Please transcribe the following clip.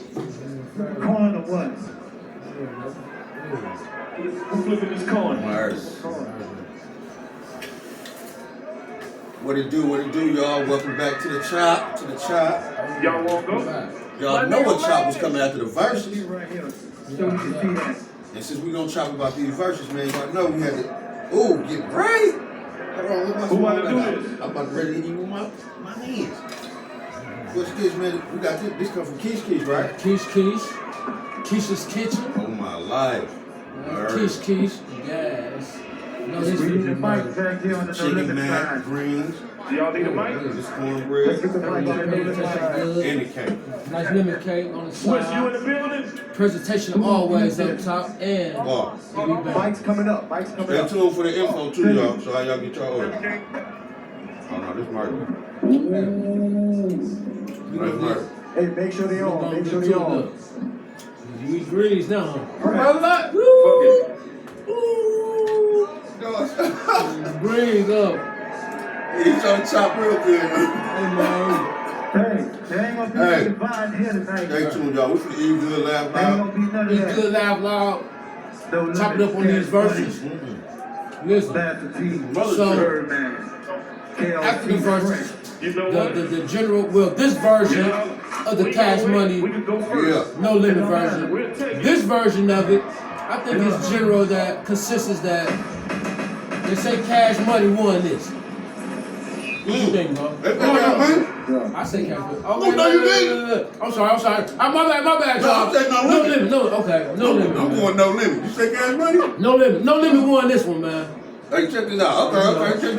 Coin or what? Who flipping this coin? Mars. What it do, y'all? Welcome back to the chop, Y'all won't go? Y'all know what chop was coming after the verses. Right here. So you can see that. And since we gonna chop about these verses, man, y'all know we had to, ooh, get right. Hold on, look my Who small wanna do man. this? I'm about to ready to hit you with my hands. What's this, man? We got this. This come from Kish, right? Keish's Kitchen. Oh my life. Kish, yes. No, We need the mic back here on the Chicken limit mac, side. greens, Do y'all need a mic? this Let's cornbread, get the mic on the limit side. and the cake. Nice lemon cake on the What's you in side. the building? Presentation always up top and Oh, we back. Mike's coming up. Mike's coming stay up. tuned for the info too, y'all. So how y'all get your order. Oh no, this Mark. That's Mark. Hey, make sure they on. Make sure they on. You eat greens now, huh? Fuck Greens up. He's trying to chop real good, man. Hey, man. Hey, there ain't gonna be Hey. no divide here tonight. Stay bro. tuned, y'all. We finna eat good, laugh There ain't loud. gonna be none of Eat that. good, laugh loud. No Chop it limit, up on these cash verses. money, Listen, Master P, So- Birdman, after the KLC verses, You know what? the general, well, this version of the Cash Money, We can go first. Yeah. no limit It don't matter. version. We'll take it. This version of it, I think it's general that consists that they say Cash Money won this. What you think, bro? They pay that money? Yeah. I say Cash Money. Oh, no, you didn't. I'm sorry. My bad, No, y'all. I'm saying no limit. No, okay, no limit. I'm man. going no limit. You say cash money? No limit won this one, man. Hey, check this out. Okay, check